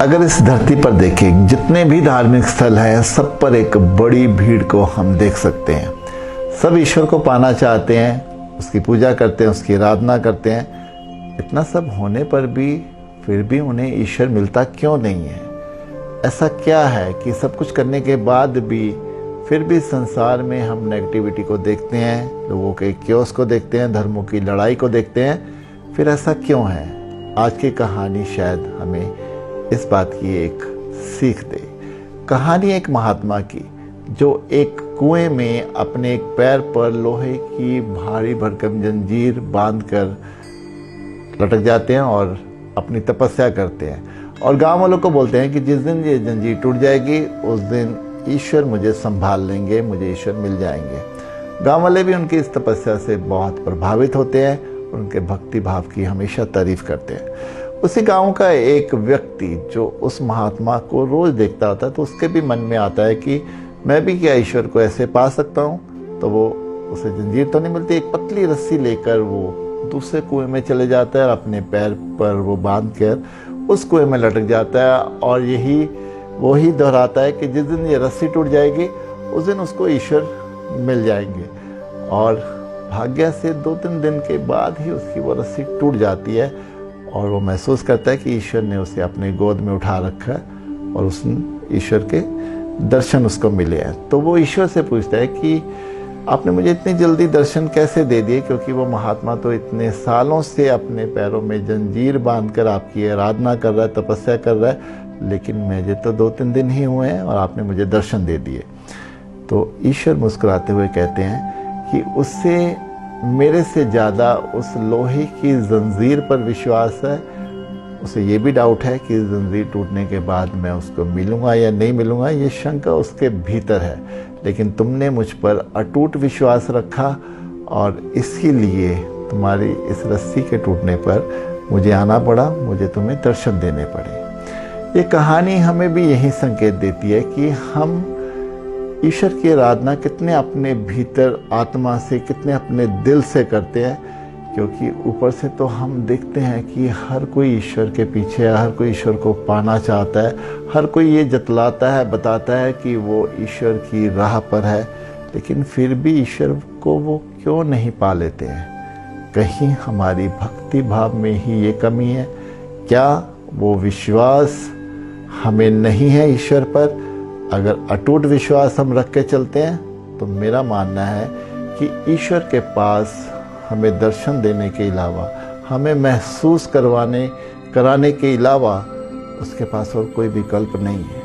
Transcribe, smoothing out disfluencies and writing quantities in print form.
अगर इस धरती पर देखें, जितने भी धार्मिक स्थल हैं सब पर एक बड़ी भीड़ को हम देख सकते हैं। सब ईश्वर को पाना चाहते हैं, उसकी पूजा करते हैं, उसकी आराधना करते हैं। इतना सब होने पर भी फिर भी उन्हें ईश्वर मिलता क्यों नहीं है? ऐसा क्या है कि सब कुछ करने के बाद भी फिर भी संसार में हम नेगेटिविटी को देखते हैं, लोगों के क्योस को देखते हैं, धर्मों की लड़ाई को देखते हैं। फिर ऐसा क्यों है? आज की कहानी शायद हमें इस बात की एक सीख दे। कहानी एक महात्मा की जो एक कुएं में अपने एक पैर पर लोहे की भारी भरकम जंजीर बांधकर लटक जाते हैं और अपनी तपस्या करते हैं और गांव वालों को बोलते हैं कि जिस दिन ये जंजीर टूट जाएगी उस दिन ईश्वर मुझे संभाल लेंगे, मुझे ईश्वर मिल जाएंगे। गांव वाले भी उनकी इस तपस्या से बहुत प्रभावित होते हैं, उनके भक्ति भाव की हमेशा तारीफ करते हैं। उसी गांव का एक व्यक्ति जो उस महात्मा को रोज देखता होता है, तो उसके भी मन में आता है कि मैं भी क्या ईश्वर को ऐसे पा सकता हूँ। तो वो उसे जंजीर तो नहीं मिलती, एक पतली रस्सी लेकर वो दूसरे कुएं में चले जाता है और अपने पैर पर वो बांध कर उस कुएं में लटक जाता है और वही दोहराता है कि जिस दिन ये रस्सी टूट जाएगी उस दिन उसको ईश्वर मिल जाएंगे। और भाग्य से 2-3 दिन के बाद ही उसकी वो रस्सी टूट जाती है और वो महसूस करता है कि ईश्वर ने उसे अपने गोद में उठा रखा है और उसने ईश्वर के दर्शन उसको मिले हैं। तो वो ईश्वर से पूछता है कि आपने मुझे इतनी जल्दी दर्शन कैसे दे दिए, क्योंकि वो महात्मा तो इतने सालों से अपने पैरों में जंजीर बांधकर आपकी आराधना कर रहा है, तपस्या कर रहा है, लेकिन मुझे तो 2-3 दिन ही हुए हैं और आपने मुझे दर्शन दे दिए। तो ईश्वर मुस्कुराते हुए कहते हैं कि उससे मेरे से ज़्यादा उस लोहे की जंजीर पर विश्वास है। उसे ये भी डाउट है कि जंजीर टूटने के बाद मैं उसको मिलूंगा या नहीं मिलूंगा, ये शंका उसके भीतर है। लेकिन तुमने मुझ पर अटूट विश्वास रखा और इसीलिए तुम्हारी इस रस्सी के टूटने पर मुझे आना पड़ा, मुझे तुम्हें दर्शन देने पड़े। ये कहानी हमें भी यही संकेत देती है कि हम ईश्वर की आराधना कितने अपने भीतर आत्मा से, कितने अपने दिल से करते हैं। क्योंकि ऊपर से तो हम देखते हैं कि हर कोई ईश्वर के पीछे है, हर कोई ईश्वर को पाना चाहता है, हर कोई ये जतलाता है, बताता है कि वो ईश्वर की राह पर है, लेकिन फिर भी ईश्वर को वो क्यों नहीं पा लेते हैं? कहीं हमारी भक्ति भाव में ही ये कमी है? क्या वो विश्वास हमें नहीं है ईश्वर पर? अगर अटूट विश्वास हम रख के चलते हैं तो मेरा मानना है कि ईश्वर के पास हमें दर्शन देने के अलावा, हमें महसूस कराने के अलावा उसके पास और कोई विकल्प नहीं है।